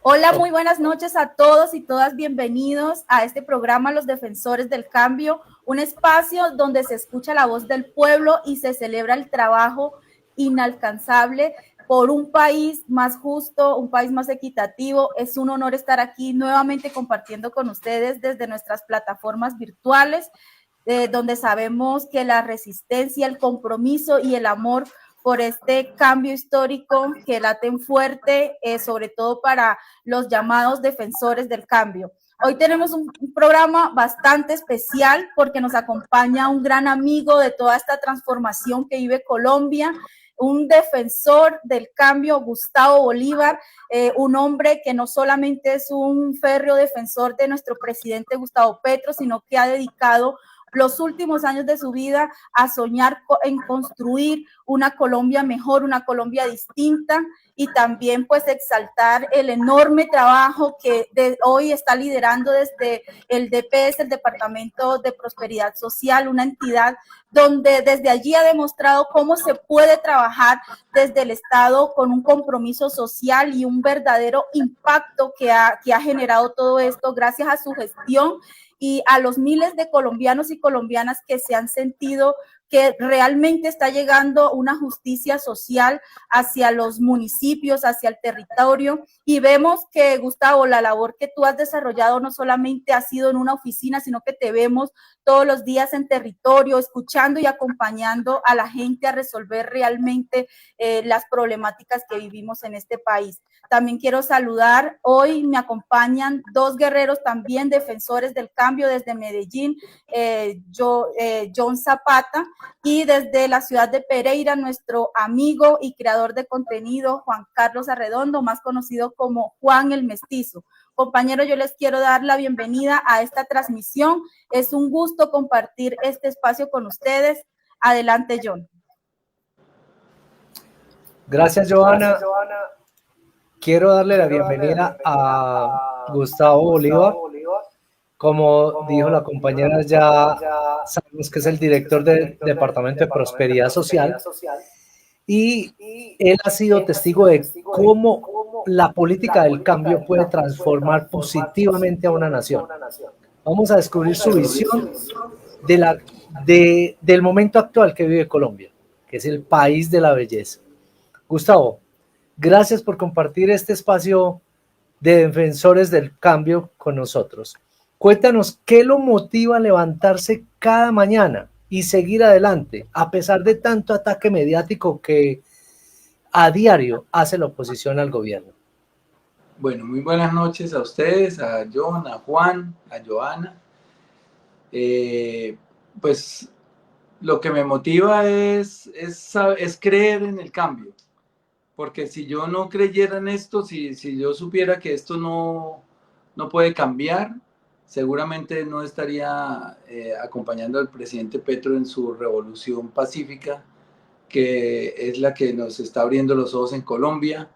Hola, muy buenas noches a todos y todas. Bienvenidos a este programa Los Defensores del Cambio, un espacio donde se escucha la voz del pueblo y se celebra el trabajo inalcanzable por un país más justo, un país más equitativo. Es un honor estar aquí nuevamente compartiendo con ustedes desde nuestras plataformas virtuales, donde sabemos que la resistencia, el compromiso y el amor por este cambio histórico que laten fuerte, sobre todo para los llamados defensores del cambio. Hoy tenemos un programa bastante especial porque nos acompaña un gran amigo de toda esta transformación que vive Colombia, un defensor del cambio, Gustavo Bolívar, un hombre que no solamente es un férreo defensor de nuestro presidente Gustavo Petro, sino que ha dedicado los últimos años de su vida a soñar en construir una Colombia mejor, una Colombia distinta, y también pues exaltar el enorme trabajo que hoy está liderando desde el DPS, el Departamento de Prosperidad Social, una entidad donde desde allí ha demostrado cómo se puede trabajar desde el Estado con un compromiso social y un verdadero impacto que ha generado todo esto gracias a su gestión y a los miles de colombianos y colombianas que se han sentido que realmente está llegando una justicia social hacia los municipios, hacia el territorio, y vemos que, Gustavo, la labor que tú has desarrollado no solamente ha sido en una oficina, sino que te vemos todos los días en territorio, escuchando y acompañando a la gente a resolver realmente las problemáticas que vivimos en este país. También quiero saludar, hoy me acompañan dos guerreros también defensores del cambio desde Medellín, John Zapata, y desde la ciudad de Pereira, nuestro amigo y creador de contenido, Juan Carlos Arredondo, más conocido como Juan el Mestizo. Compañeros, yo les quiero dar la bienvenida a esta transmisión. Es un gusto compartir este espacio con ustedes. Adelante, John. Gracias, Joana. Quiero darle la bienvenida a Gustavo Bolívar. Como dijo la compañera, ya sabemos que es el director del Departamento de Prosperidad Social, y él ha sido testigo de cómo la política del cambio puede transformar positivamente a una nación. Vamos a descubrir su visión del momento actual que vive Colombia, que es el país de la belleza. Gustavo, gracias por compartir este espacio de defensores del cambio con nosotros. Cuéntanos, ¿qué lo motiva a levantarse cada mañana y seguir adelante, a pesar de tanto ataque mediático que a diario hace la oposición al gobierno? Bueno, muy buenas noches a ustedes, a John, a Juan, a Joana. Pues lo que me motiva es creer en el cambio. Porque si yo no creyera en esto, si yo supiera que esto no puede cambiar, seguramente no estaría acompañando al presidente Petro en su revolución pacífica, que es la que nos está abriendo los ojos en Colombia,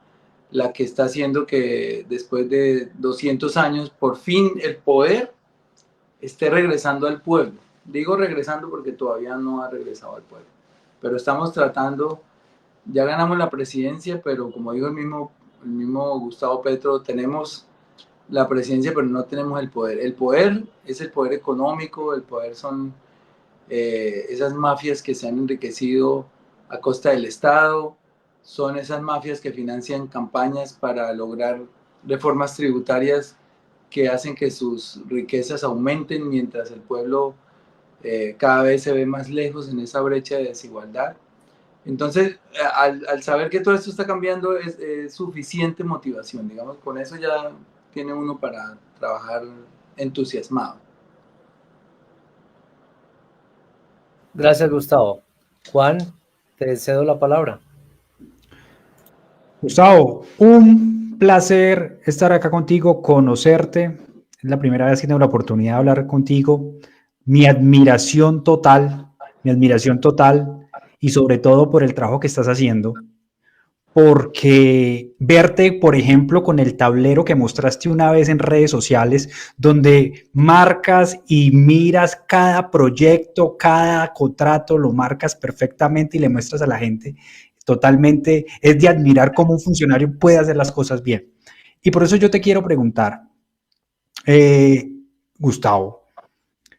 la que está haciendo que después de 200 años, por fin el poder esté regresando al pueblo. Digo regresando porque todavía no ha regresado al pueblo, pero estamos tratando. Ya ganamos la presidencia, pero como dijo el mismo Gustavo Petro, tenemos la presidencia, pero no tenemos el poder. El poder es el poder económico, el poder son esas mafias que se han enriquecido a costa del Estado, son esas mafias que financian campañas para lograr reformas tributarias que hacen que sus riquezas aumenten mientras el pueblo cada vez se ve más lejos en esa brecha de desigualdad. Entonces, al saber que todo esto está cambiando, es suficiente motivación, digamos, con eso ya tiene uno para trabajar entusiasmado. Gracias, Gustavo. Juan, te cedo la palabra. Gustavo, un placer estar acá contigo, conocerte. Es la primera vez que tengo la oportunidad de hablar contigo. Mi admiración total, y sobre todo por el trabajo que estás haciendo, porque verte, por ejemplo, con el tablero que mostraste una vez en redes sociales, donde marcas y miras cada proyecto, cada contrato, lo marcas perfectamente y le muestras a la gente, totalmente es de admirar cómo un funcionario puede hacer las cosas bien. Y por eso yo te quiero preguntar, Gustavo,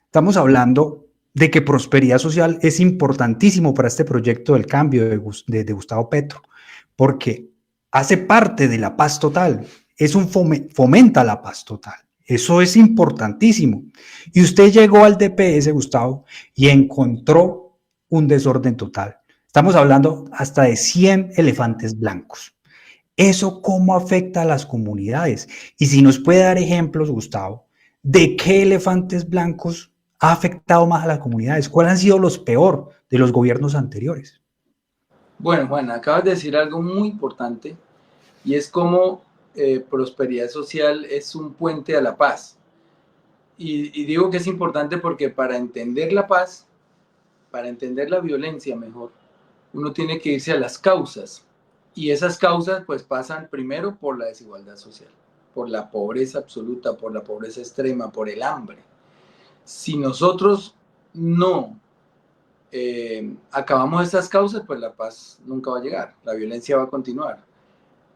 estamos hablando de que prosperidad social es importantísimo para este proyecto del cambio de Gustavo Petro, porque hace parte de la paz total, fomenta la paz total. Eso es importantísimo. Y usted llegó al DPS, Gustavo, y encontró un desorden total. Estamos hablando hasta de 100 elefantes blancos. ¿Eso cómo afecta a las comunidades? Y si nos puede dar ejemplos, Gustavo, de qué elefantes blancos ha afectado más a las comunidades. ¿Cuáles han sido los peor de los gobiernos anteriores? Bueno, Juan, acabas de decir algo muy importante y es cómo prosperidad social es un puente a la paz. Y digo que es importante porque para entender la paz, para entender la violencia mejor, uno tiene que irse a las causas. Y esas causas pues pasan primero por la desigualdad social, por la pobreza absoluta, por la pobreza extrema, por el hambre. Si nosotros no acabamos estas causas, pues la paz nunca va a llegar, la violencia va a continuar.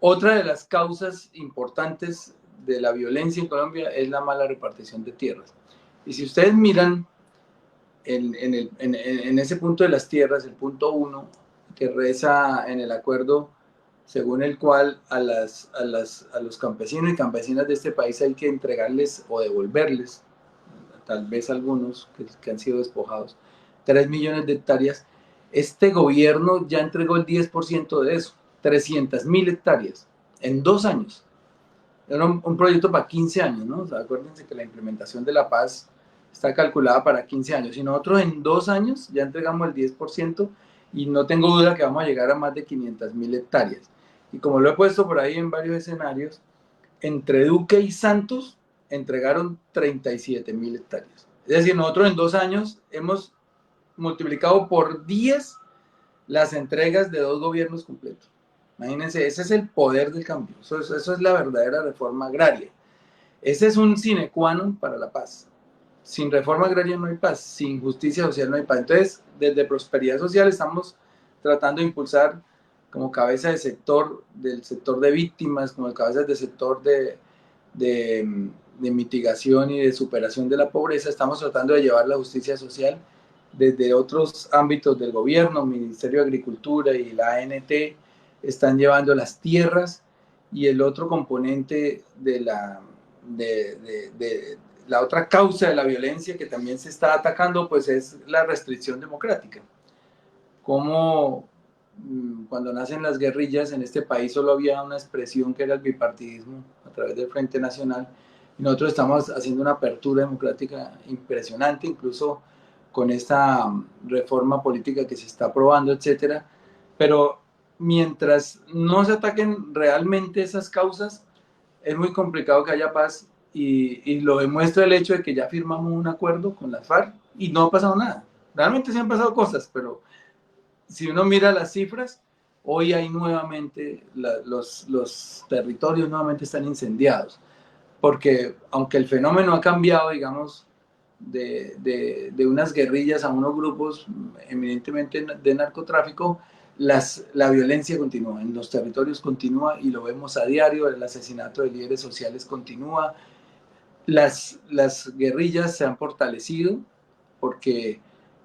Otra de las causas importantes de la violencia en Colombia es la mala repartición de tierras. Y si ustedes miran en ese punto de las tierras, el punto 1, que reza en el acuerdo según el cual a los campesinos y campesinas de este país hay que entregarles o devolverles, tal vez algunos que han sido despojados, 3 millones de hectáreas. Este gobierno ya entregó el 10% de eso, 300.000 hectáreas en 2 años. Era un proyecto para 15 años, ¿no? O sea, acuérdense que la implementación de la paz está calculada para 15 años. Y nosotros en 2 años ya entregamos el 10% y no tengo duda que vamos a llegar a más de 500.000 hectáreas. Y como lo he puesto por ahí en varios escenarios, entre Duque y Santos entregaron 37.000 hectáreas. Es decir, nosotros en 2 años hemos multiplicado por 10 las entregas de 2 gobiernos completos. Imagínense, ese es el poder del cambio. Eso es la verdadera reforma agraria. Ese es un sine qua non para la paz. Sin reforma agraria no hay paz, sin justicia social no hay paz. Entonces, desde Prosperidad Social estamos tratando de impulsar como cabeza del sector de víctimas, como cabeza del sector de mitigación y de superación de la pobreza. Estamos tratando de llevar la justicia social desde otros ámbitos del gobierno, Ministerio de Agricultura y la ANT están llevando las tierras, y el otro componente de la otra causa de la violencia que también se está atacando, pues es la restricción democrática. Como cuando nacen las guerrillas en este país solo había una expresión que era el bipartidismo a través del Frente Nacional, y nosotros estamos haciendo una apertura democrática impresionante, incluso con esta reforma política que se está aprobando, etcétera. Pero mientras no se ataquen realmente esas causas, es muy complicado que haya paz, y lo demuestra el hecho de que ya firmamos un acuerdo con las FARC y no ha pasado nada. Realmente sí han pasado cosas, pero si uno mira las cifras, hoy hay nuevamente, los territorios nuevamente están incendiados, porque aunque el fenómeno ha cambiado, digamos, de unas guerrillas a unos grupos eminentemente de narcotráfico, la violencia continúa, en los territorios continúa, y lo vemos a diario. El asesinato de líderes sociales continúa. Las guerrillas se han fortalecido porque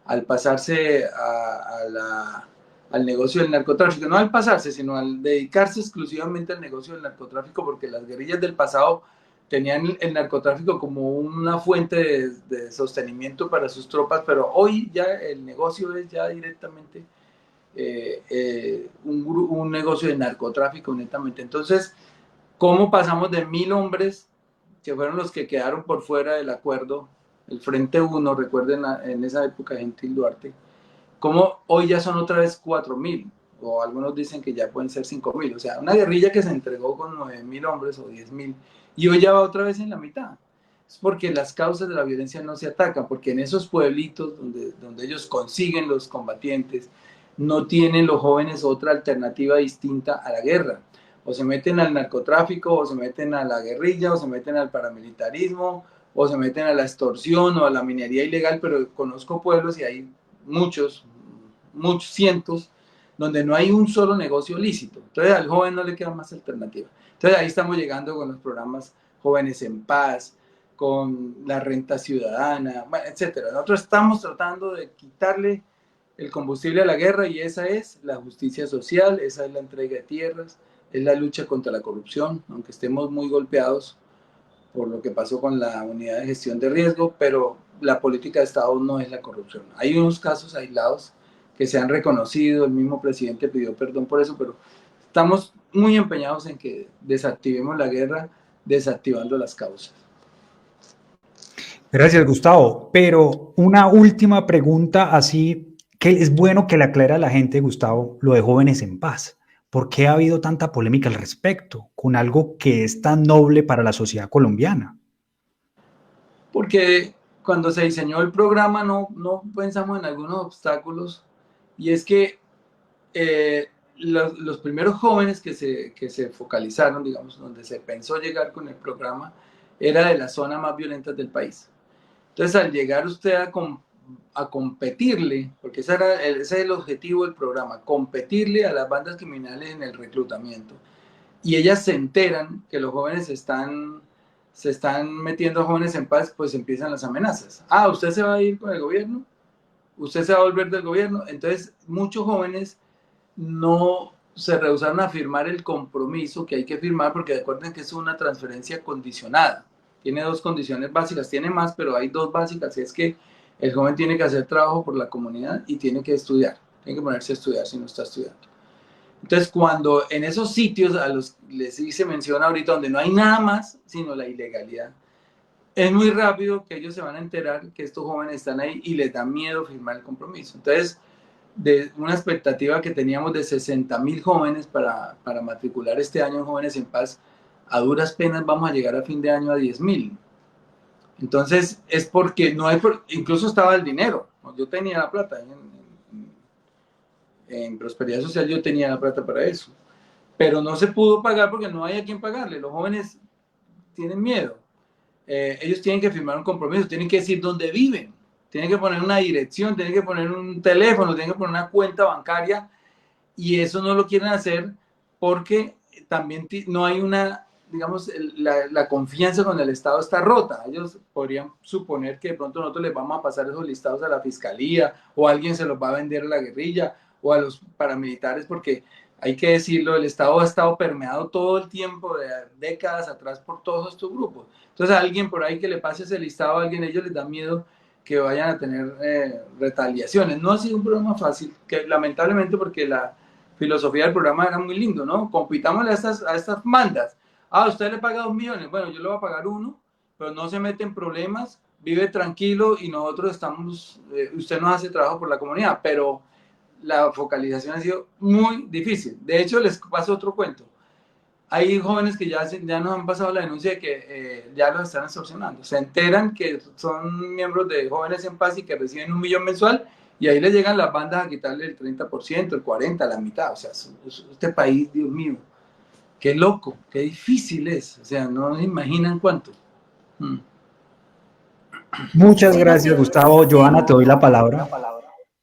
al pasarse al negocio del narcotráfico, no al pasarse, sino al dedicarse exclusivamente al negocio del narcotráfico, porque las guerrillas del pasado tenían el narcotráfico como una fuente de sostenimiento para sus tropas, pero hoy ya el negocio es ya directamente un negocio de narcotráfico netamente. Entonces, ¿cómo pasamos de 1.000 hombres, que fueron los que quedaron por fuera del acuerdo, el Frente 1, recuerden en esa época Gentil Duarte, cómo hoy ya son otra vez 4.000, o algunos dicen que ya pueden ser 5.000? O sea, una guerrilla que se entregó con 9.000 hombres o 10.000, y hoy ya va otra vez en la mitad. Es porque las causas de la violencia no se atacan, porque en esos pueblitos donde ellos consiguen los combatientes, no tienen los jóvenes otra alternativa distinta a la guerra. O se meten al narcotráfico, o se meten a la guerrilla, o se meten al paramilitarismo, o se meten a la extorsión o a la minería ilegal. Pero conozco pueblos, y hay muchos cientos donde no hay un solo negocio lícito. Entonces al joven no le queda más alternativa. Entonces ahí estamos llegando con los programas Jóvenes en Paz, con la renta ciudadana, bueno, etcétera. Nosotros estamos tratando de quitarle el combustible a la guerra y esa es la justicia social, esa es la entrega de tierras, es la lucha contra la corrupción, aunque estemos muy golpeados por lo que pasó con la unidad de gestión de riesgo, pero la política de Estado no es la corrupción. Hay unos casos aislados que se han reconocido, el mismo presidente pidió perdón por eso, pero estamos muy empeñados en que desactivemos la guerra, desactivando las causas. Gracias, Gustavo. Pero una última pregunta así, que es bueno que le aclare a la gente, Gustavo, lo de Jóvenes en Paz. ¿Por qué ha habido tanta polémica al respecto con algo que es tan noble para la sociedad colombiana? Porque cuando se diseñó el programa no pensamos en algunos obstáculos, y es que los primeros jóvenes que se focalizaron, digamos, donde se pensó llegar con el programa, era de las zonas más violentas del país. Entonces, al llegar usted a competirle, porque ese es el objetivo del programa, competirle a las bandas criminales en el reclutamiento, y ellas se enteran que los jóvenes se están metiendo Jóvenes en Paz, pues empiezan las amenazas. Ah, ¿usted se va a ir con el gobierno? ¿Usted se va a volver del gobierno? Entonces, muchos jóvenes no se rehusaron a firmar el compromiso que hay que firmar, porque recuerden que es una transferencia condicionada. Tiene dos condiciones básicas, tiene más, pero hay dos básicas. Es que el joven tiene que hacer trabajo por la comunidad y tiene que estudiar. Tiene que ponerse a estudiar si no está estudiando. Entonces, cuando en esos sitios a los les hice mención ahorita, donde no hay nada más sino la ilegalidad, es muy rápido que ellos se van a enterar que estos jóvenes están ahí y les da miedo firmar el compromiso. Entonces, de una expectativa que teníamos de 60,000 jóvenes para matricular este año en Jóvenes en Paz, a duras penas vamos a llegar a fin de año a 10,000. Entonces, es porque no hay, incluso estaba el dinero. Yo tenía la plata en Prosperidad Social, yo tenía la plata para eso, pero no se pudo pagar porque no hay a quien pagarle. Los jóvenes tienen miedo. Ellos tienen que firmar un compromiso, tienen que decir dónde viven, tienen que poner una dirección, tienen que poner un teléfono, tienen que poner una cuenta bancaria, y eso no lo quieren hacer porque también no hay una, digamos, la confianza con el Estado está rota. Ellos podrían suponer que de pronto nosotros les vamos a pasar esos listados a la fiscalía, o alguien se los va a vender a la guerrilla o a los paramilitares, porque hay que decirlo, el Estado ha estado permeado todo el tiempo, de décadas atrás, por todos estos grupos. Entonces a alguien por ahí que le pase ese listado a alguien, ellos les da miedo que vayan a tener retaliaciones. No ha sido un programa fácil, que lamentablemente, porque la filosofía del programa era muy lindo, ¿no? Compitámosle a estas bandas. Ah, usted le paga 2 millones, bueno, yo le voy a pagar 1, pero no se mete en problemas, vive tranquilo y nosotros estamos, usted nos hace trabajo por la comunidad, pero la focalización ha sido muy difícil. De hecho, les paso otro cuento. Hay jóvenes que ya nos han pasado la denuncia de que ya los están extorsionando. Se enteran que son miembros de Jóvenes en Paz y que reciben 1 millón mensual, y ahí les llegan las bandas a quitarle el 30%, el 40%, la mitad. O sea, este país, Dios mío, qué loco, qué difícil es. O sea, no se imaginan cuánto. Muchas gracias, Gustavo. Joana, te doy la palabra.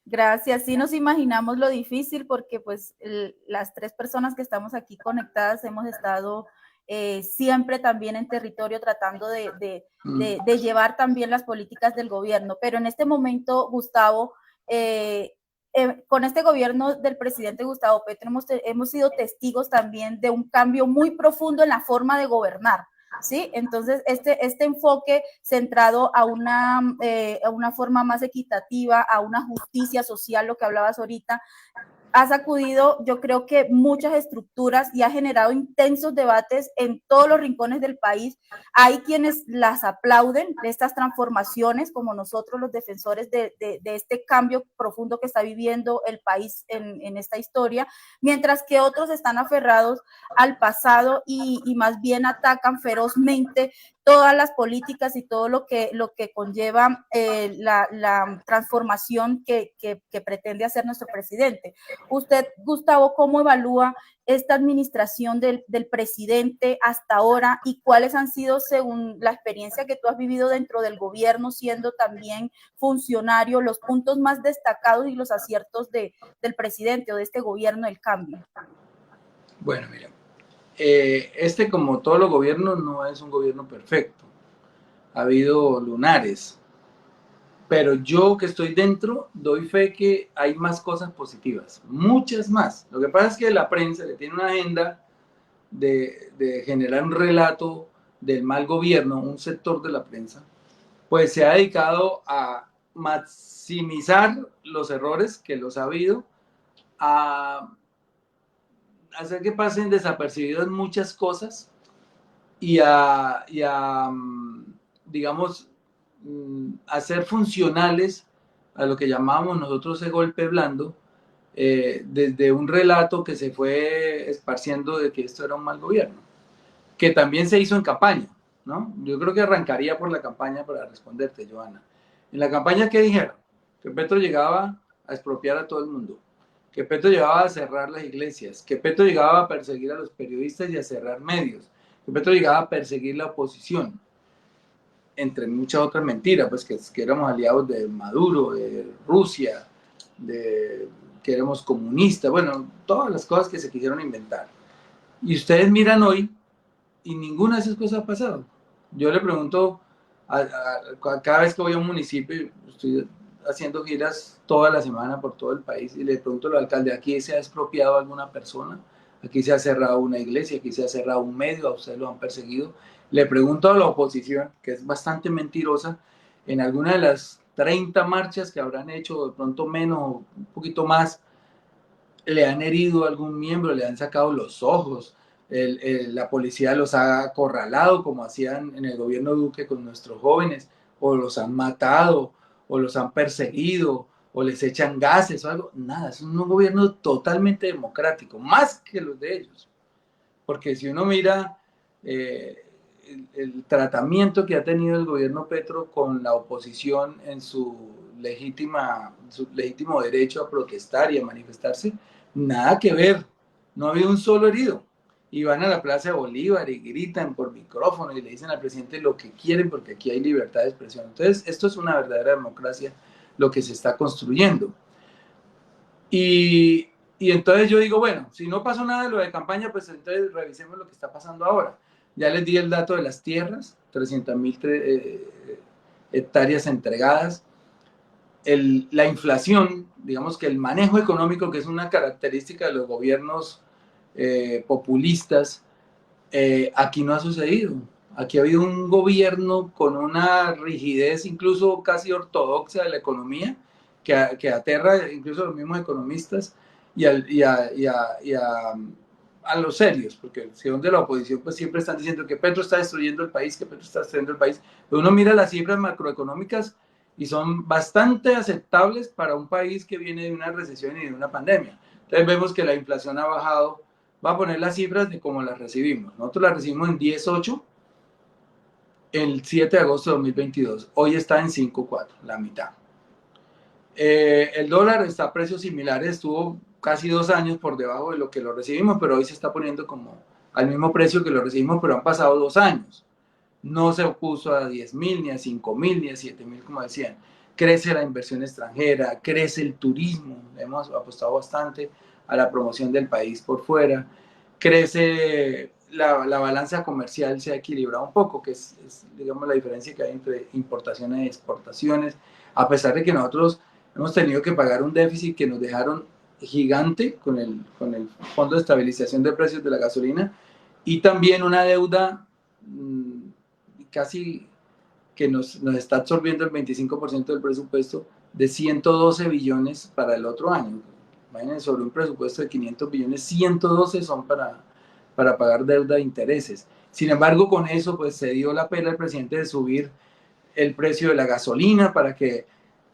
Gracias. Sí nos imaginamos lo difícil, porque pues las 3 personas que estamos aquí conectadas hemos estado siempre también en territorio tratando de llevar también las políticas del gobierno. Pero en este momento, Gustavo, con este gobierno del presidente Gustavo Petro hemos sido testigos también de un cambio muy profundo en la forma de gobernar. ¿Sí? Entonces, este enfoque centrado a una forma más equitativa, a una justicia social, lo que hablabas ahorita, ha sacudido, yo creo que muchas estructuras y ha generado intensos debates en todos los rincones del país. Hay quienes las aplauden, de estas transformaciones, como nosotros los defensores de este cambio profundo que está viviendo el país en esta historia, mientras que otros están aferrados al pasado y más bien atacan ferozmente todas las políticas y todo lo que conlleva la transformación que pretende hacer nuestro presidente. Usted, Gustavo, ¿cómo evalúa esta administración del presidente hasta ahora y cuáles han sido, según la experiencia que tú has vivido dentro del gobierno, siendo también funcionario, los puntos más destacados y los aciertos del presidente o de este gobierno del cambio? Bueno, mira, como todos los gobiernos, no es un gobierno perfecto. Ha habido lunares, pero yo que estoy dentro doy fe que hay más cosas positivas, muchas más. Lo que pasa es que la prensa, que tiene una agenda de generar un relato del mal gobierno, un sector de la prensa, pues se ha dedicado a maximizar los errores que los ha habido, a hacer que pasen desapercibidas muchas cosas y digamos, hacer funcionales a lo que llamamos nosotros el golpe blando, desde un relato que se fue esparciendo de que esto era un mal gobierno, que también se hizo en campaña, ¿no? Yo creo que arrancaría por la campaña para responderte, Joana. En la campaña, ¿qué dijeron? Que Petro llegaba a expropiar a todo el mundo, que Petro llegaba a cerrar las iglesias, que Petro llegaba a perseguir a los periodistas y a cerrar medios, que Petro llegaba a perseguir la oposición, entre muchas otras mentiras, pues que éramos aliados de Maduro, de Rusia, que éramos comunistas, bueno, todas las cosas que se quisieron inventar. Y ustedes miran hoy y ninguna de esas cosas ha pasado. Yo le pregunto cada vez que voy a un municipio, estoy haciendo giras toda la semana por todo el país, y le pregunto al alcalde, ¿aquí se ha expropiado alguna persona? ¿Aquí se ha cerrado una iglesia? ¿Aquí se ha cerrado un medio? ¿A ustedes lo han perseguido? Le pregunto a la oposición, que es bastante mentirosa, en alguna de las 30 marchas que habrán hecho, de pronto menos, un poquito más, le han herido a algún miembro, le han sacado los ojos, la policía los ha acorralado, como hacían en el gobierno Duque con nuestros jóvenes, o los han matado, o los han perseguido, o les echan gases o algo. Nada, es un gobierno totalmente democrático, más que los de ellos. Porque si uno mira el tratamiento que ha tenido el gobierno Petro con la oposición en su legítimo derecho a protestar y a manifestarse, nada que ver, no ha habido un solo herido. Y van a la Plaza de Bolívar y gritan por micrófono y le dicen al presidente lo que quieren, porque aquí hay libertad de expresión. Entonces, esto es una verdadera democracia, lo que se está construyendo. Y entonces yo digo, bueno, si no pasó nada de lo de campaña, pues entonces revisemos lo que está pasando ahora. Ya les di el dato de las tierras, 300.000 hectáreas entregadas. La inflación, digamos que el manejo económico, que es una característica de los gobiernos populistas, aquí no ha sucedido. Aquí ha habido un gobierno con una rigidez incluso casi ortodoxa de la economía que aterra incluso a los mismos economistas y a los serios, porque si son de la oposición, pues siempre están diciendo que Petro está destruyendo el país, que Petro está destruyendo el país. Pero uno mira las cifras macroeconómicas y son bastante aceptables para un país que viene de una recesión y de una pandemia. Entonces vemos que la inflación ha bajado. Va a poner las cifras de cómo las recibimos. Nosotros las recibimos en 10.8 el 7 de agosto de 2022. Hoy está en 5.4, la mitad. El dólar está a precios similares, estuvo casi 2 años por debajo de lo que lo recibimos, pero hoy se está poniendo como al mismo precio que lo recibimos, pero han pasado 2 años. No se opuso a 10.000, ni a 5.000, ni a 7.000, como decían. Crece la inversión extranjera, crece el turismo, hemos apostado bastante a la promoción del país por fuera, crece la balanza comercial, se ha equilibrado un poco, que es, digamos, la diferencia que hay entre importaciones y exportaciones, a pesar de que nosotros hemos tenido que pagar un déficit que nos dejaron gigante con el Fondo de Estabilización de Precios de la Gasolina, y también una deuda casi que nos está absorbiendo el 25% del presupuesto, de 112 billones para el otro año. Imagínense, sobre un presupuesto de 500 billones, 112 son para pagar deuda de intereses. Sin embargo, con eso pues se dio la pena al presidente de subir el precio de la gasolina para que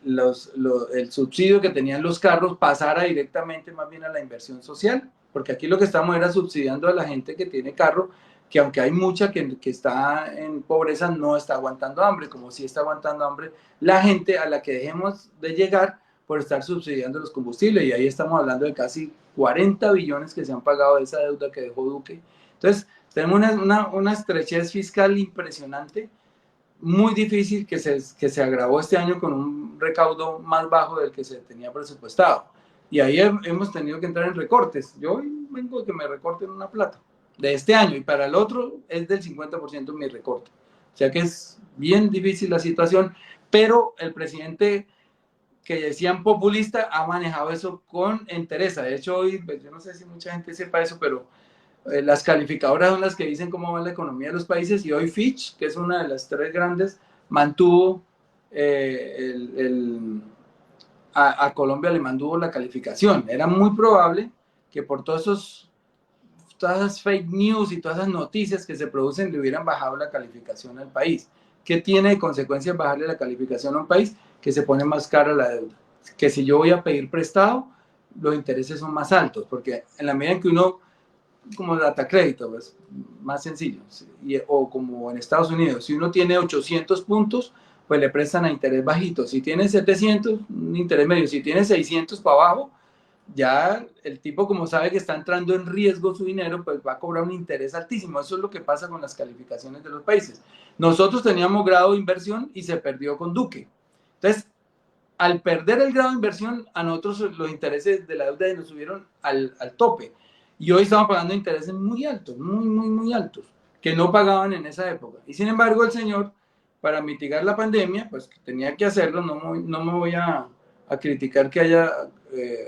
el subsidio que tenían los carros pasara directamente más bien a la inversión social, porque aquí lo que estamos era subsidiando a la gente que tiene carro, que aunque hay mucha que está en pobreza, no está aguantando hambre, como si está aguantando hambre la gente a la que dejemos de llegar por estar subsidiando los combustibles, y ahí estamos hablando de casi 40 billones que se han pagado de esa deuda que dejó Duque. Entonces, tenemos una estrechez fiscal impresionante, muy difícil, que se agravó este año con un recaudo más bajo del que se tenía presupuestado. Y ahí hemos tenido que entrar en recortes. Yo vengo de que me recorten una plata de este año, y para el otro es del 50% mi recorte. O sea que es bien difícil la situación, pero el presidente, que decían populista, ha manejado eso con entereza. De hecho, hoy, pues, yo no sé si mucha gente sepa eso, pero las calificadoras son las que dicen cómo va la economía de los países, y hoy Fitch, que es una de las tres grandes, mantuvo a Colombia le mantuvo la calificación. Era muy probable que por todas esas fake news y todas esas noticias que se producen le hubieran bajado la calificación al país. ¿Qué tiene de consecuencias bajarle la calificación a un país? Que se pone más cara la deuda. Que si yo voy a pedir prestado, los intereses son más altos, porque en la medida en que uno, como data crédito, pues más sencillo, o como en Estados Unidos, si uno tiene 800 puntos, pues le prestan a interés bajito. Si tiene 700, un interés medio. Si tiene 600 para abajo, ya el tipo, como sabe que está entrando en riesgo su dinero, pues va a cobrar un interés altísimo. Eso es lo que pasa con las calificaciones de los países. Nosotros teníamos grado de inversión y se perdió con Duque. Entonces, al perder el grado de inversión, a nosotros los intereses de la deuda nos subieron al tope. Y hoy estamos pagando intereses muy altos, muy altos, que no pagaban en esa época. Y sin embargo, el señor, para mitigar la pandemia, pues tenía que hacerlo. No me voy a criticar que haya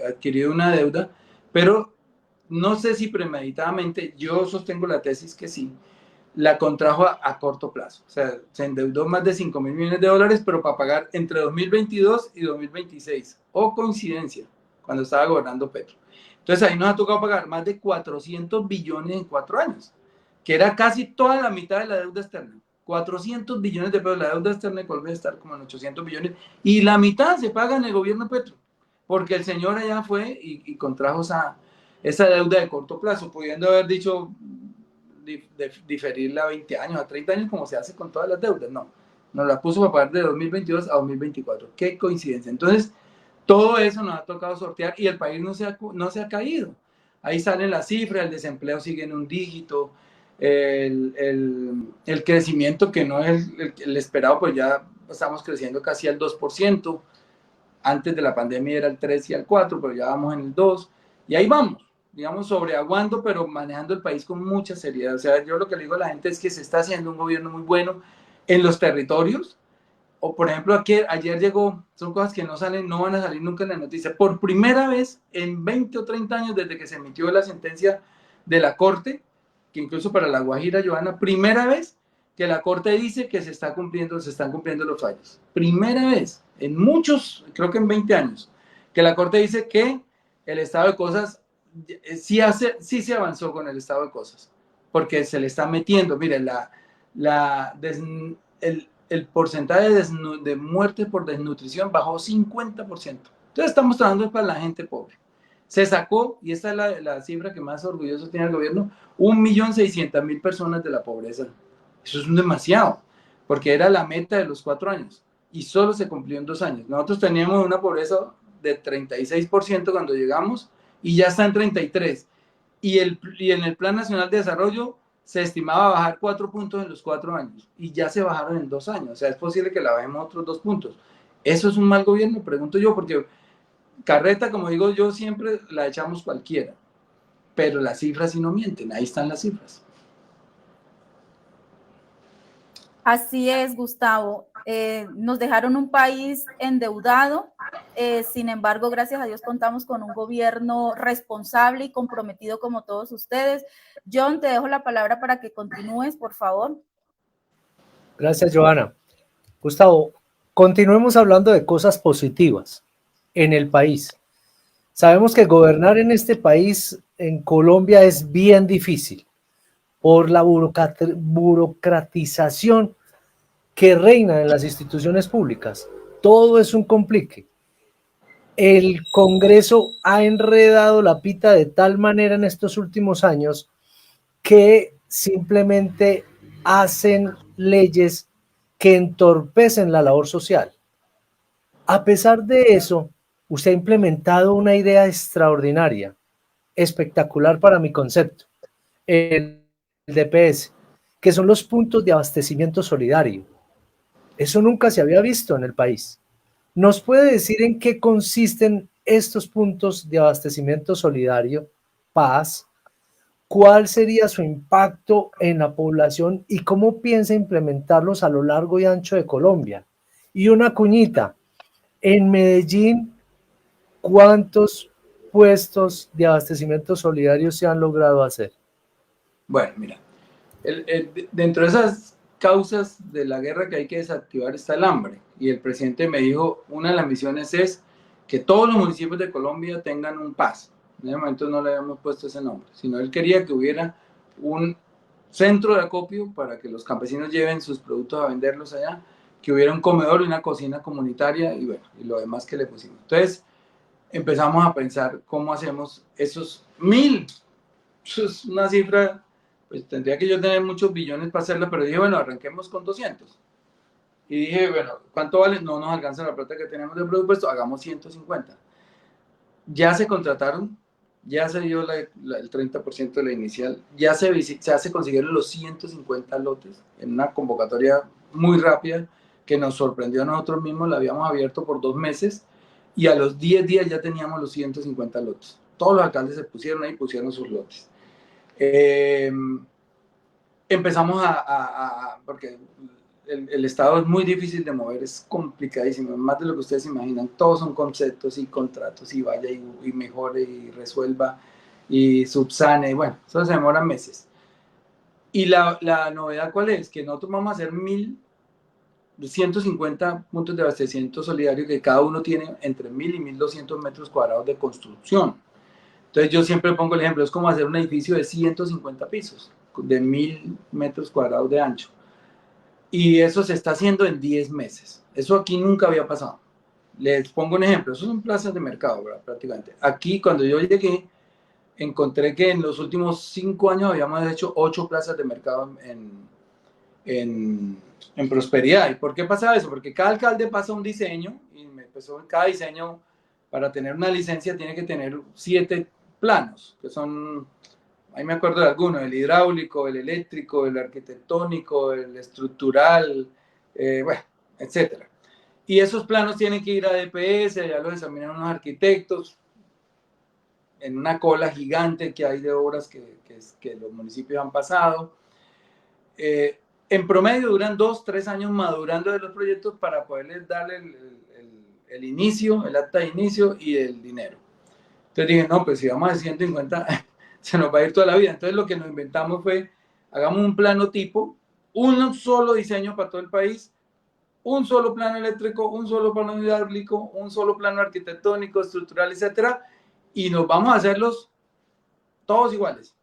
adquirido una deuda, pero no sé si premeditadamente, yo sostengo la tesis que sí, la contrajo a corto plazo. O sea, se endeudó más de 5.000 millones de dólares, pero para pagar entre 2022 y 2026. O coincidencia, cuando estaba gobernando Petro. Entonces ahí nos ha tocado pagar más de 400 billones en 4 años, que era casi toda la mitad de la deuda externa. 400 billones de pesos. La deuda externa vuelve a estar como en 800 billones, y la mitad se paga en el gobierno Petro, porque el señor allá fue y contrajo esa deuda de corto plazo, pudiendo haber dicho diferirla a 20 años, a 30 años, como se hace con todas las deudas. No, nos la puso para pagar de 2022 a 2024. Qué coincidencia. Entonces, todo eso nos ha tocado sortear, y el país no se ha caído. Ahí salen las cifras, el desempleo sigue en un dígito, el crecimiento, que no es el esperado, pues ya estamos creciendo casi al 2%. Antes de la pandemia era el 3 y el 4, pero ya vamos en el 2, y ahí vamos, digamos, sobreaguando, pero manejando el país con mucha seriedad. O sea, yo lo que le digo a la gente es que se está haciendo un gobierno muy bueno en los territorios. O por ejemplo, ayer llegó, son cosas que no van a salir nunca en la noticia. Por primera vez en 20 o 30 años desde que se emitió la sentencia de la Corte, que incluso para La Guajira, Joana, primera vez que la Corte dice que se están cumpliendo los fallos. Primera vez en muchos, creo que en 20 años, que la Corte dice que el estado de cosas sí se avanzó con el estado de cosas, porque se le está metiendo, miren, el porcentaje de muerte por desnutrición bajó 50%. Entonces estamos trabajando para la gente pobre. Se sacó, y esta es la cifra que más orgulloso tiene el gobierno, 1.600.000 personas de la pobreza. Eso es demasiado, porque era la meta de los 4 años, y solo se cumplió en 2 años. Nosotros teníamos una pobreza de 36% cuando llegamos, y ya está en 33%. Y en el Plan Nacional de Desarrollo se estimaba bajar 4 puntos en los 4 años, y ya se bajaron en 2 años. O sea, es posible que la bajemos otros 2 puntos. ¿Eso es un mal gobierno? Pregunto yo, porque carreta, como digo yo, siempre la echamos cualquiera, pero las cifras sí no mienten. Ahí están las cifras. Así es, Gustavo. Nos dejaron un país endeudado. Sin embargo, gracias a Dios contamos con un gobierno responsable y comprometido como todos ustedes. John, te dejo la palabra para que continúes, por favor. Gracias, Joana. Gustavo, continuemos hablando de cosas positivas en el país. Sabemos que gobernar en este país, en Colombia, es bien difícil por la burocratización que reina en las instituciones públicas. Todo es un complique. El Congreso ha enredado la pita de tal manera en estos últimos años que simplemente hacen leyes que entorpecen la labor social. A pesar de eso, usted ha implementado una idea extraordinaria, espectacular para mi concepto, el DPS, que son los puntos de abastecimiento solidario. Eso nunca se había visto en el país. ¿Nos puede decir en qué consisten estos puntos de abastecimiento solidario, PAS? ¿Cuál sería su impacto en la población y cómo piensa implementarlos a lo largo y ancho de Colombia? Y una cuñita, en Medellín, ¿cuántos puestos de abastecimiento solidario se han logrado hacer? Bueno, mira, dentro de esas causas de la guerra que hay que desactivar está el hambre. Y el presidente me dijo, una de las misiones es que todos los municipios de Colombia tengan un PAS. En ese momento no le habíamos puesto ese nombre, sino él quería que hubiera un centro de acopio para que los campesinos lleven sus productos a venderlos allá, que hubiera un comedor y una cocina comunitaria y bueno, y lo demás que le pusimos. Entonces empezamos a pensar cómo hacemos esos 1000. Eso es una cifra, pues tendría que yo tener muchos billones para hacerla, pero dije, bueno, arranquemos con 200. Y dije, bueno, ¿cuánto vale? No nos alcanza la plata que tenemos de presupuesto, hagamos 150. Ya se contrataron, ya se dio el 30% de la inicial, ya se consiguieron los 150 lotes en una convocatoria muy rápida que nos sorprendió a nosotros mismos, la habíamos abierto por 2 meses y a los 10 días ya teníamos los 150 lotes. Todos los alcaldes se pusieron ahí, pusieron sus lotes. Empezamos porque el Estado es muy difícil de mover, es complicadísimo, más de lo que ustedes imaginan. Todos son conceptos y contratos y vaya y mejore y resuelva y subsane, bueno, eso se demora meses. Y la novedad, ¿cuál es? Que nosotros vamos a hacer 150 puntos de abastecimiento solidario que cada uno tiene entre 1000 y 1200 metros cuadrados de construcción. Entonces yo siempre pongo el ejemplo, es como hacer un edificio de 150 pisos, de 1000 metros cuadrados de ancho. Y eso se está haciendo en 10 meses. Eso aquí nunca había pasado. Les pongo un ejemplo, eso son plazas de mercado, ¿verdad? Prácticamente. Aquí cuando yo llegué, encontré que en los últimos 5 años habíamos hecho 8 plazas de mercado en Prosperidad. ¿Y por qué pasa eso? Porque cada alcalde pasa un diseño y cada diseño para tener una licencia tiene que tener 7 planos, que son, ahí me acuerdo de algunos, el hidráulico, el eléctrico, el arquitectónico, el estructural, bueno, etc. Y esos planos tienen que ir a DPS, allá los examinan unos arquitectos, en una cola gigante que hay de obras que los municipios han pasado. En promedio duran 2-3 años madurando de los proyectos para poderles darle el inicio, el acta de inicio y el dinero. Entonces dije, no, pues si vamos a 150, se nos va a ir toda la vida. Entonces lo que nos inventamos fue, hagamos un plano tipo, un solo diseño para todo el país, un solo plano eléctrico, un solo plano hidráulico, un solo plano arquitectónico, estructural, etcétera, y nos vamos a hacerlos todos iguales,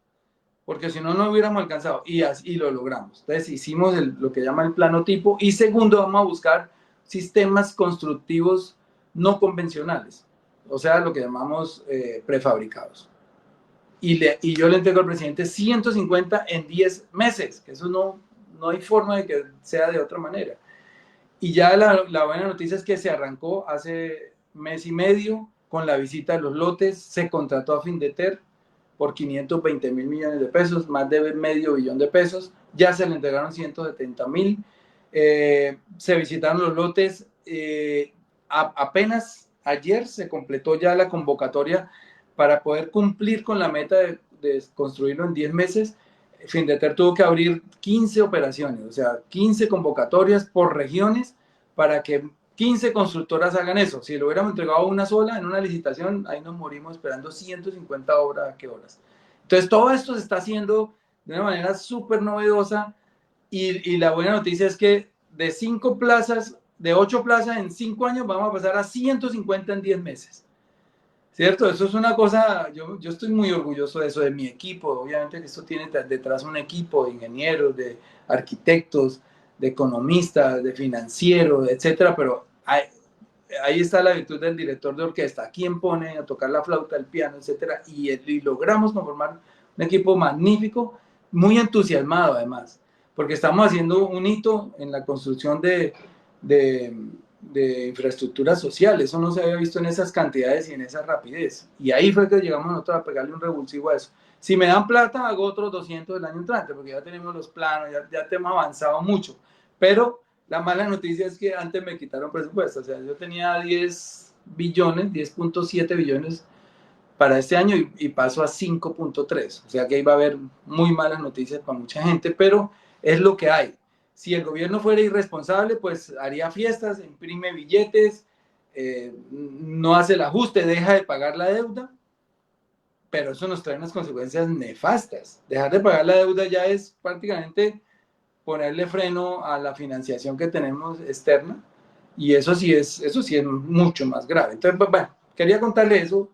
porque si no, no hubiéramos alcanzado, y así lo logramos. Entonces hicimos lo que llama el plano tipo, y segundo, vamos a buscar sistemas constructivos no convencionales, o sea, lo que llamamos prefabricados. Y yo le entrego al presidente 150 en 10 meses, que eso no hay forma de que sea de otra manera. Y ya la buena noticia es que se arrancó hace 1 mes y medio con la visita de los lotes, se contrató a Findeter por 520 mil millones de pesos, más de medio billón de pesos, ya se le entregaron 170 mil, se visitaron los lotes, apenas ayer se completó ya la convocatoria para poder cumplir con la meta de construirlo en 10 meses. Findeter tuvo que abrir 15 operaciones, o sea, 15 convocatorias por regiones para que 15 constructoras hagan eso. Si lo hubiéramos entregado una sola en una licitación, ahí nos morimos esperando 150 obras. ¿A qué horas? Entonces, todo esto se está haciendo de una manera súper novedosa y la buena noticia es que de 5 plazas, de 8 plazas en 5 años, vamos a pasar a 150 en 10 meses. ¿Cierto? Eso es una cosa, yo estoy muy orgulloso de eso, de mi equipo. Obviamente que esto tiene detrás un equipo de ingenieros, de arquitectos, de economistas, de financieros, etcétera, pero ahí está la virtud del director de orquesta, quien pone a tocar la flauta, el piano, etcétera, y logramos conformar un equipo magnífico, muy entusiasmado además, porque estamos haciendo un hito en la construcción de de infraestructura social. Eso no se había visto en esas cantidades y en esa rapidez. Y ahí fue que llegamos nosotros a pegarle un revulsivo a eso. Si me dan plata, hago otros 200 el año entrante, porque ya tenemos los planos, ya te hemos avanzado mucho. Pero la mala noticia es que antes me quitaron presupuesto. O sea, yo tenía 10 billones, 10.7 billones para este año y paso a 5.3. O sea que ahí va a haber muy malas noticias para mucha gente, pero es lo que hay. Si el gobierno fuera irresponsable, pues haría fiestas, imprime billetes, no hace el ajuste, deja de pagar la deuda, pero eso nos trae unas consecuencias nefastas. Dejar de pagar la deuda ya es prácticamente ponerle freno a la financiación que tenemos externa, y eso sí es mucho más grave. Entonces, bueno, quería contarle eso.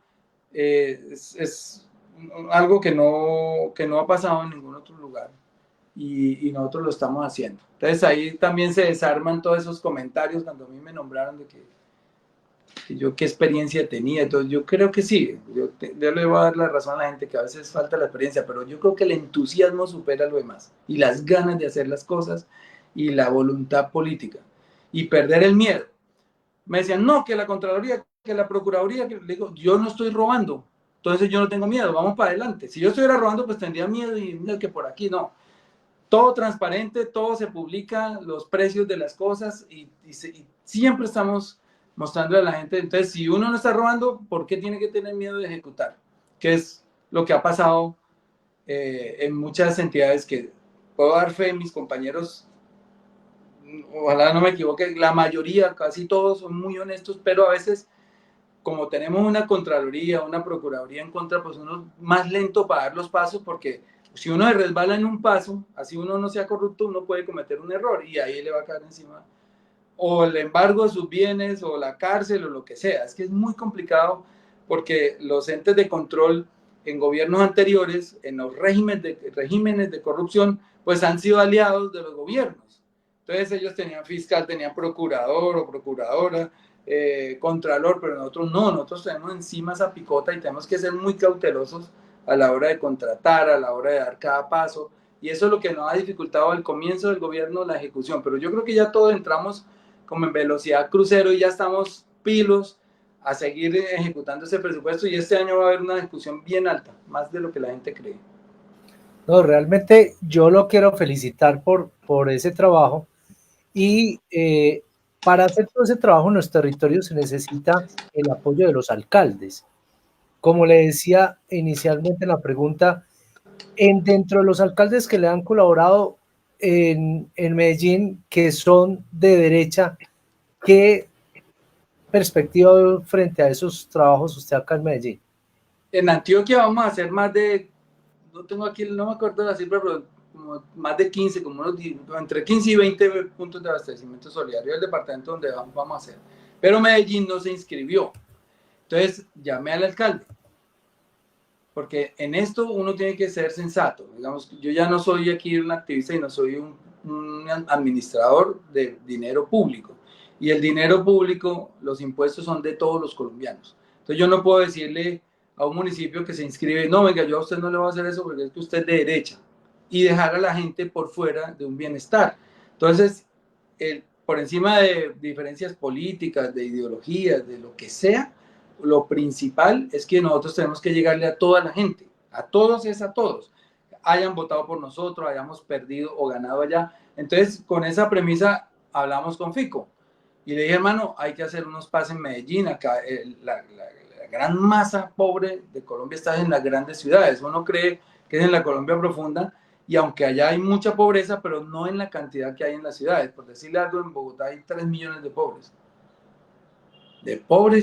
Es algo que no ha pasado en ningún otro lugar y nosotros lo estamos haciendo. Entonces ahí también se desarman todos esos comentarios cuando a mí me nombraron de que yo qué experiencia tenía. Entonces yo creo que sí, yo le voy a dar la razón a la gente que a veces falta la experiencia, pero yo creo que el entusiasmo supera lo demás, y las ganas de hacer las cosas y la voluntad política y perder el miedo. Me decían, no, que la Contraloría, que la Procuraduría, que... Le digo, yo no estoy robando, entonces yo no tengo miedo, vamos para adelante. Si yo estuviera robando, pues tendría miedo, y mira que por aquí no. Todo transparente, todo se publica, los precios de las cosas, y siempre estamos mostrando a la gente. Entonces, si uno no está robando, ¿por qué tiene que tener miedo de ejecutar? Que es lo que ha pasado en muchas entidades que puedo dar fe, mis compañeros, ojalá no me equivoque, la mayoría, casi todos son muy honestos, pero a veces, como tenemos una Contraloría, una Procuraduría en contra, pues uno es más lento para dar los pasos, porque si uno se resbala en un paso, así uno no sea corrupto, uno puede cometer un error y ahí le va a caer encima o el embargo de sus bienes o la cárcel o lo que sea. Es que es muy complicado, porque los entes de control en gobiernos anteriores, en los regímenes de corrupción, pues han sido aliados de los gobiernos. Entonces ellos tenían fiscal, tenían procurador o procuradora, contralor, pero nosotros no, nosotros tenemos encima esa picota y tenemos que ser muy cautelosos a la hora de contratar, a la hora de dar cada paso, y eso es lo que nos ha dificultado al comienzo del gobierno, la ejecución. Pero yo creo que ya todos entramos como en velocidad crucero y ya estamos pilos a seguir ejecutando ese presupuesto, y este año va a haber una ejecución bien alta, más de lo que la gente cree. No, realmente yo lo quiero felicitar por ese trabajo, y para hacer todo ese trabajo en los territorios se necesita el apoyo de los alcaldes. Como le decía inicialmente en la pregunta, dentro de los alcaldes que le han colaborado en Medellín, que son de derecha, ¿qué perspectiva frente a esos trabajos usted acá en Medellín? En Antioquia vamos a hacer más de, no tengo aquí, no me acuerdo la cifra, pero como más de 15, como unos, entre 15 y 20 puntos de abastecimiento solidario del departamento donde vamos a hacer. Pero Medellín no se inscribió. Entonces llamé al alcalde, porque en esto uno tiene que ser sensato. Digamos, yo ya no soy aquí un activista y no soy un administrador de dinero público. Y el dinero público, los impuestos son de todos los colombianos. Entonces yo no puedo decirle a un municipio que se inscribe, no, venga, yo a usted no le voy a hacer eso porque es que usted es de derecha, y dejar a la gente por fuera de un bienestar. Entonces, por encima de diferencias políticas, de ideologías, de lo que sea, lo principal es que nosotros tenemos que llegarle a toda la gente, a todos, es a todos, hayan votado por nosotros, hayamos perdido o ganado allá. Entonces, con esa premisa hablamos con Fico y le dije, hermano, hay que hacer unos pases en Medellín. Acá la gran masa pobre de Colombia está en las grandes ciudades. Uno cree que es en la Colombia profunda, y aunque allá hay mucha pobreza, pero no en la cantidad que hay en las ciudades. Por decirle algo, en Bogotá hay 3 millones de pobres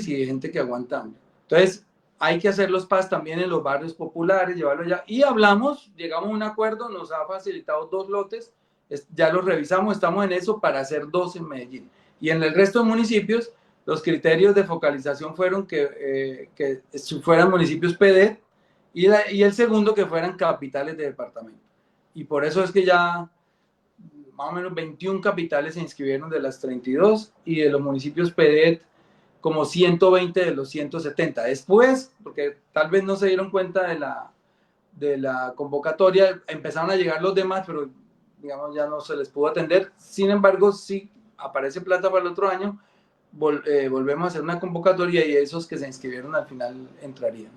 y de gente que aguanta hambre. Entonces, hay que hacer los PAS también en los barrios populares, llevarlo allá. Y hablamos, llegamos a un acuerdo, nos ha facilitado 2 lotes, ya los revisamos, estamos en eso para hacer 2 en Medellín. Y en el resto de municipios, los criterios de focalización fueron que fueran municipios PD, y el segundo que fueran capitales de departamento. Y por eso es que ya más o menos 21 capitales se inscribieron de las 32, y de los municipios PD como 120 de los 170. Después, porque tal vez no se dieron cuenta de la convocatoria, empezaron a llegar los demás, pero digamos ya no se les pudo atender. Sin embargo, sí aparece plata para el otro año volvemos a hacer una convocatoria y esos que se inscribieron al final entrarían.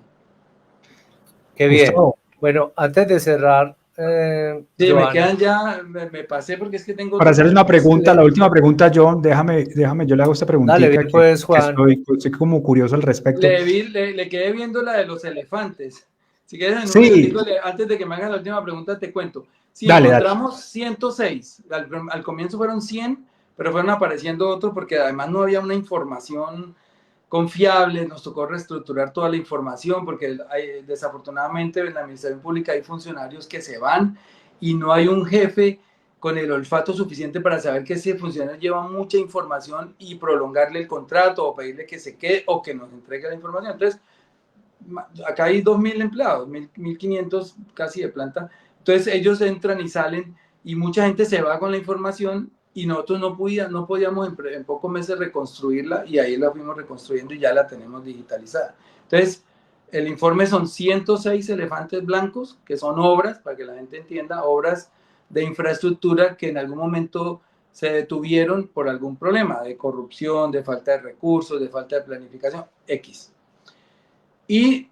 Qué bien. Gustavo. Bueno, antes de cerrar, Sí, Johanna, me quedan ya, me pasé porque es que tengo... Para hacer una pregunta, la última pregunta, John, déjame, yo le hago esta preguntita. Dale, bien, pues, Juan. Estoy como curioso al respecto. Le quedé viendo la de los elefantes. Si quieres, en un Sí. minutico, antes de que me hagas la última pregunta, te cuento. Sí, Dale, encontramos 106. Al comienzo fueron 100, pero fueron apareciendo otros porque además no había una información confiable. Nos tocó reestructurar toda la información porque desafortunadamente en la administración pública hay funcionarios que se van y no hay un jefe con el olfato suficiente para saber que ese funcionario lleva mucha información y prolongarle el contrato o pedirle que se quede o que nos entregue la información. Entonces, acá hay 2.000 empleados, 1.500 casi de planta. Entonces, ellos entran y salen y mucha gente se va con la información y nosotros no podíamos en pocos meses reconstruirla y ahí la fuimos reconstruyendo y ya la tenemos digitalizada. Entonces, el informe son 106 elefantes blancos, que son obras, para que la gente entienda, obras de infraestructura que en algún momento se detuvieron por algún problema de corrupción, de falta de recursos, de falta de planificación, X. Y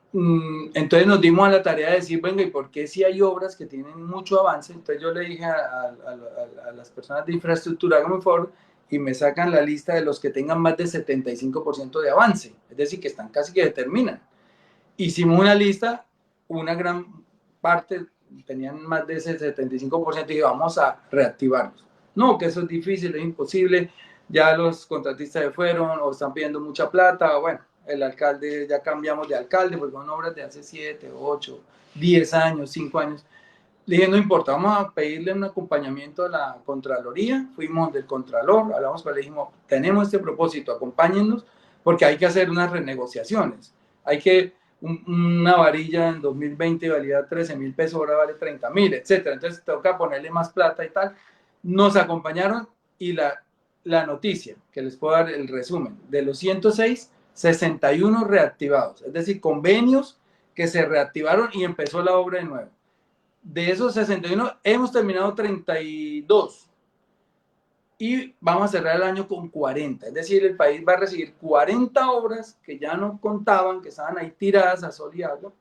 entonces nos dimos a la tarea de decir, venga, ¿y por qué si hay obras que tienen mucho avance? Entonces yo le dije a las personas de infraestructura, háganme un favor, y me sacan la lista de los que tengan más de 75% de avance, es decir, que están casi que determinan. Hicimos una lista, una gran parte tenían más de ese 75% y dije, vamos a reactivarlos. No, que eso es difícil, es imposible, ya los contratistas se fueron o están pidiendo mucha plata, bueno, el alcalde, ya cambiamos de alcalde porque son obras de hace 7, 8, 10 años, 5 años. Le dije, no importa, vamos a pedirle un acompañamiento a la Contraloría. Fuimos del Contralor, hablamos con él, le dijimos, tenemos este propósito, acompáñennos porque hay que hacer unas renegociaciones. Hay que, una varilla en 2020 valía 13.000 pesos, ahora vale 30.000, etcétera. Entonces toca ponerle más plata y tal. Nos acompañaron y la noticia, que les puedo dar el resumen, de los 106, 61 reactivados, es decir, convenios que se reactivaron y empezó la obra de nuevo. De esos 61 hemos terminado 32 y vamos a cerrar el año con 40, es decir, el país va a recibir 40 obras que ya no contaban, que estaban ahí tiradas a sol y agua,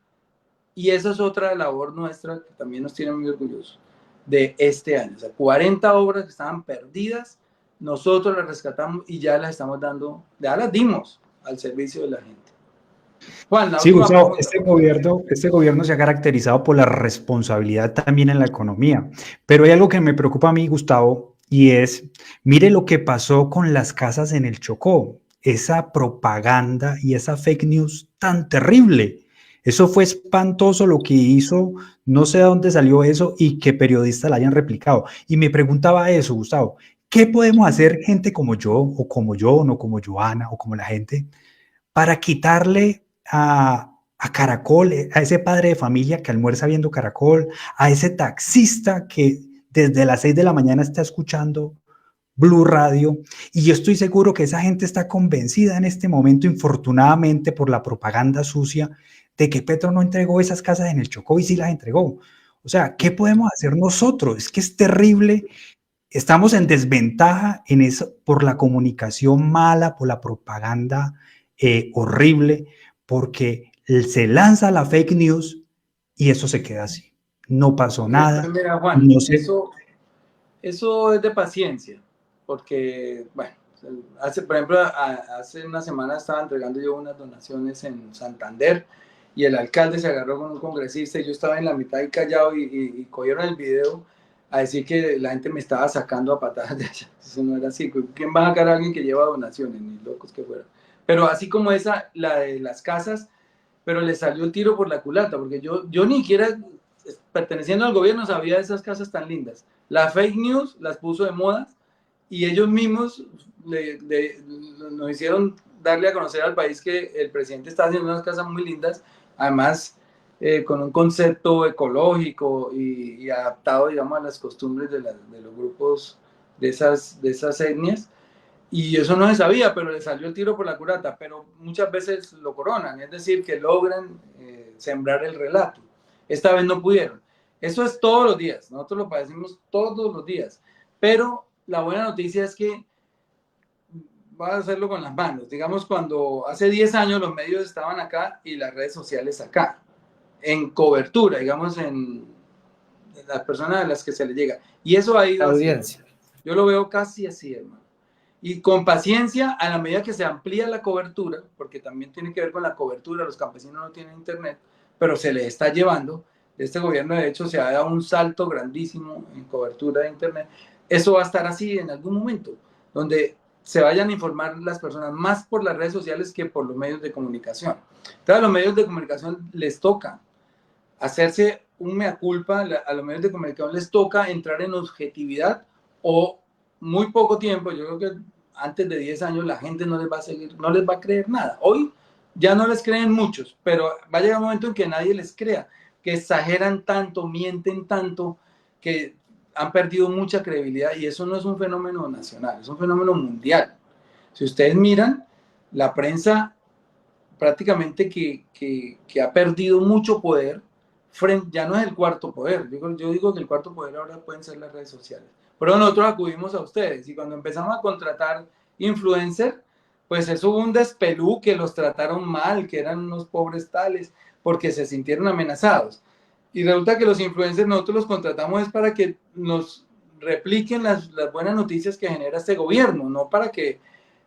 y esa es otra labor nuestra que también nos tiene muy orgullosos de este año. O sea, 40 obras que estaban perdidas, nosotros las rescatamos y ya las estamos dando, ya las dimos al servicio de la gente. Juan, sí, Gustavo, este gobierno se ha caracterizado por la responsabilidad también en la economía, pero hay algo que me preocupa a mí, Gustavo, y es, mire lo que pasó con las casas en el Chocó, esa propaganda y esa fake news tan terrible. Eso fue espantoso lo que hizo, no sé de dónde salió eso y qué periodistas la hayan replicado. Y me preguntaba eso, Gustavo, ¿qué podemos hacer gente como yo, o como John, o como Johanna, o como la gente, para quitarle a Caracol, a ese padre de familia que almuerza viendo Caracol, a ese taxista que desde las 6 de la mañana está escuchando Blue Radio? Y yo estoy seguro que esa gente está convencida en este momento, infortunadamente por la propaganda sucia, de que Petro no entregó esas casas en el Chocó y sí las entregó. O sea, ¿qué podemos hacer nosotros? Es que es terrible. Estamos en desventaja en eso por la comunicación mala, por la propaganda horrible, porque se lanza la fake news y eso se queda así. No pasó nada. Mira, Juan, no sé. Eso es de paciencia, porque, bueno, por ejemplo, hace una semana estaba entregando yo unas donaciones en Santander y el alcalde se agarró con un congresista y yo estaba en la mitad y callado y cogieron el video a decir que la gente me estaba sacando a patadas de allá. Eso no era así. ¿Quién va a sacar a alguien que lleva donaciones? Ni locos que fueran. Pero así como esa, la de las casas, pero le salió el tiro por la culata, porque yo ni siquiera, perteneciendo al gobierno, sabía de esas casas tan lindas. La fake news las puso de moda y ellos mismos nos hicieron darle a conocer al país que el presidente está haciendo unas casas muy lindas, además con un concepto ecológico y adaptado, digamos, a las costumbres de los grupos de esas etnias. Y eso no se sabía, pero le salió el tiro por la culata, pero muchas veces lo coronan, es decir, que logran sembrar el relato. Esta vez no pudieron. Eso es todos los días, nosotros lo padecimos todos los días, pero la buena noticia es que, voy a hacerlo con las manos. Digamos, cuando hace 10 años los medios estaban acá y las redes sociales acá, en cobertura, digamos, en las personas a las que se les llega. Y eso ha ido así. Audiencia. Yo lo veo casi así, hermano. Y con paciencia, a la medida que se amplía la cobertura, porque también tiene que ver con la cobertura, los campesinos no tienen internet, pero se les está llevando. Este gobierno, de hecho, se ha dado un salto grandísimo en cobertura de internet. Eso va a estar así en algún momento, donde se vayan a informar las personas más por las redes sociales que por los medios de comunicación. Entonces, a los medios de comunicación les toca hacerse un mea culpa, a los medios de comunicación les toca entrar en objetividad o muy poco tiempo, yo creo que antes de 10 años la gente no les va a seguir, no les va a creer nada. Hoy ya no les creen muchos, pero va a llegar un momento en que nadie les crea, que exageran tanto, mienten tanto, que han perdido mucha credibilidad y eso no es un fenómeno nacional, es un fenómeno mundial. Si ustedes miran, la prensa prácticamente que ha perdido mucho poder, ya no es el cuarto poder. Yo digo que el cuarto poder ahora pueden ser las redes sociales. Pero nosotros acudimos a ustedes y cuando empezamos a contratar influencers, pues eso hubo un despeluque, los trataron mal, que eran unos pobres tales, porque se sintieron amenazados. Y resulta que los influencers nosotros los contratamos es para que nos repliquen las buenas noticias que genera este gobierno, no para que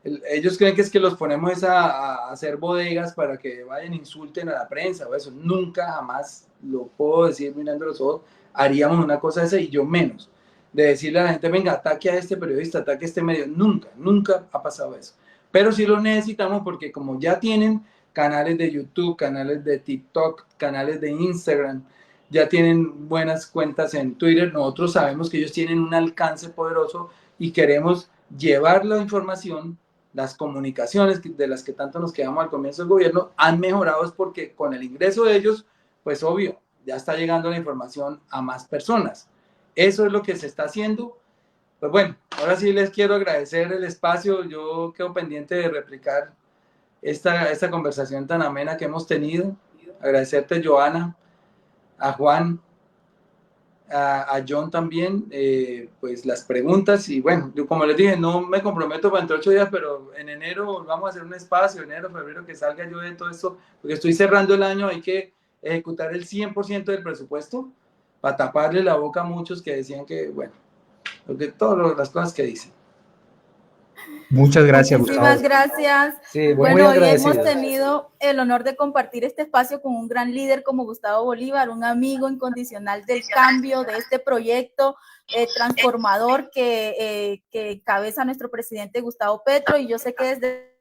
ellos creen que es que los ponemos a hacer bodegas para que vayan e insulten a la prensa o eso. Nunca, jamás, lo puedo decir mirando los ojos, haríamos una cosa de esa y yo menos. De decirle a la gente, venga, ataque a este periodista, ataque a este medio. Nunca, nunca ha pasado eso. Pero sí lo necesitamos porque como ya tienen canales de YouTube, canales de TikTok, canales de Instagram, ya tienen buenas cuentas en Twitter, nosotros sabemos que ellos tienen un alcance poderoso y queremos llevar la información, las comunicaciones de las que tanto nos quedamos al comienzo del gobierno han mejorado es porque con el ingreso de ellos, pues obvio, ya está llegando la información a más personas. Eso es lo que se está haciendo. Pues bueno, ahora sí les quiero agradecer el espacio. Yo quedo pendiente de replicar esta conversación tan amena que hemos tenido. Agradecerte, Joana, a Juan, a John también, pues las preguntas y bueno, yo como les dije, no me comprometo para entre 8 días, pero en enero vamos a hacer un espacio, enero, febrero, que salga yo de todo esto, porque estoy cerrando el año, hay que ejecutar el 100% del presupuesto para taparle la boca a muchos que decían que, bueno, todas las cosas que dicen. Muchas gracias, Muchísimas Gustavo. gracias. Sí, muy Bueno, hoy agradecidos. hemos tenido el honor de compartir este espacio con un gran líder como Gustavo Bolívar, un amigo incondicional del cambio, de este proyecto transformador que encabeza nuestro presidente Gustavo Petro, y yo sé que desde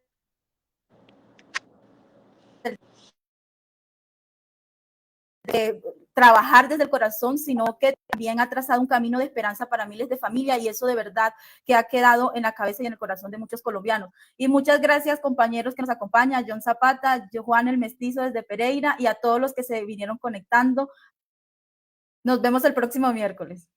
trabajar desde el corazón, sino que también ha trazado un camino de esperanza para miles de familias y eso de verdad que ha quedado en la cabeza y en el corazón de muchos colombianos. Y muchas gracias, compañeros que nos acompañan, John Zapata, Juan el Mestizo desde Pereira y a todos los que se vinieron conectando. Nos vemos el próximo miércoles.